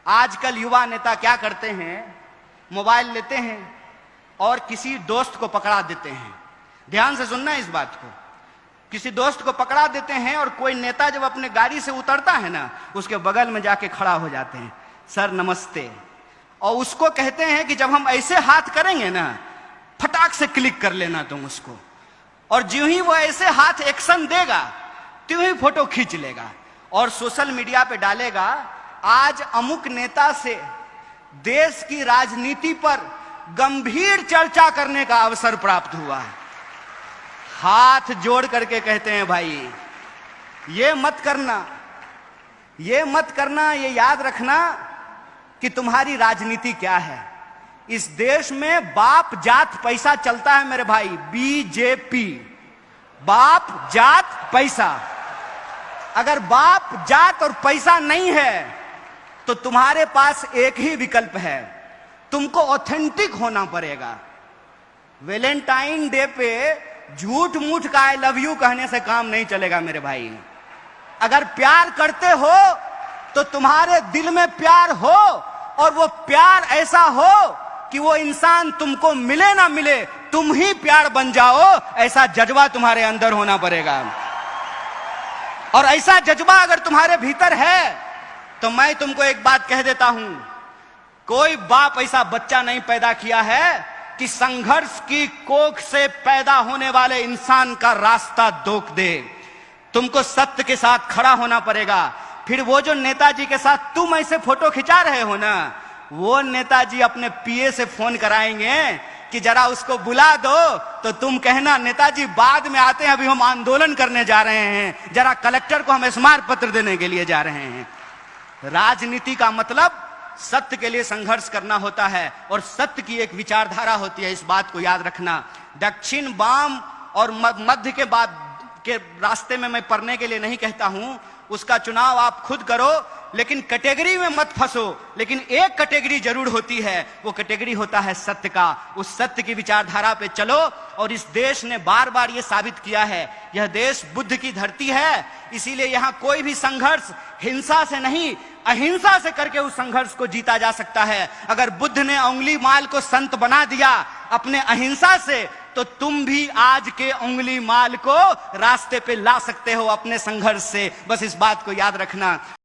आजकल युवा नेता क्या करते हैं, मोबाइल लेते हैं और किसी दोस्त को पकड़ा देते हैं। ध्यान से सुनना इस बात को। किसी दोस्त को पकड़ा देते हैं और कोई नेता जब अपने गाड़ी से उतरता है ना, उसके बगल में जाके खड़ा हो जाते हैं, सर नमस्ते, और उसको कहते हैं कि जब हम ऐसे हाथ करेंगे ना, फटाक से क्लिक कर लेना तुम उसको, और ज्यों ही वो ऐसे हाथ एक्शन देगा त्यों ही फोटो खींच लेगा और सोशल मीडिया पे डालेगा, आज अमुक नेता से देश की राजनीति पर गंभीर चर्चा करने का अवसर प्राप्त हुआ है। हाथ जोड़ करके कहते हैं भाई ये मत करना, ये मत करना, ये याद रखना कि तुम्हारी राजनीति क्या है। इस देश में बाप जात पैसा चलता है मेरे भाई, बीजेपी, बाप जात पैसा। अगर बाप जात और पैसा नहीं है तो तुम्हारे पास एक ही विकल्प है, तुमको ऑथेंटिक होना पड़ेगा। वैलेंटाइन डे पे झूठ मूठ का आई लव यू कहने से काम नहीं चलेगा मेरे भाई। अगर प्यार करते हो तो तुम्हारे दिल में प्यार हो, और वो प्यार ऐसा हो कि वो इंसान तुमको मिले ना मिले तुम ही प्यार बन जाओ, ऐसा जज्बा तुम्हारे अंदर होना पड़ेगा। और ऐसा जज्बा अगर तुम्हारे भीतर है तो मैं तुमको एक बात कह देता हूं, कोई बाप ऐसा बच्चा नहीं पैदा किया है कि संघर्ष की कोख से पैदा होने वाले इंसान का रास्ता रोक दे। तुमको सत्य के साथ खड़ा होना पड़ेगा। फिर वो जो नेताजी के साथ तुम ऐसे फोटो खिंचा रहे हो ना, वो नेताजी अपने पीए से फोन कराएंगे कि जरा उसको बुला दो, तो तुम कहना नेताजी बाद में आते हैं, अभी हम आंदोलन करने जा रहे हैं, जरा कलेक्टर को हम स्मारक पत्र देने के लिए जा रहे हैं। राजनीति का मतलब सत्य के लिए संघर्ष करना होता है, और सत्य की एक विचारधारा होती है, इस बात को याद रखना। दक्षिण, वाम और मध्य के बाद के रास्ते में मैं पढ़ने के लिए नहीं कहता हूं, उसका चुनाव आप खुद करो, लेकिन कैटेगरी में मत फंसो। लेकिन एक कैटेगरी जरूर होती है, वो कैटेगरी होता है सत्य का। उस सत्य की विचारधारा पे चलो, और इस देश ने बार बार ये साबित किया है, यह देश बुद्ध की धरती है, इसीलिए यहां कोई भी संघर्ष हिंसा से नहीं अहिंसा से करके उस संघर्ष को जीता जा सकता है। अगर बुद्ध ने उंगली माल को संत बना दिया अपने अहिंसा से, तो तुम भी आज के उंगली माल को रास्ते पे ला सकते हो अपने संघर्ष से। बस इस बात को याद रखना।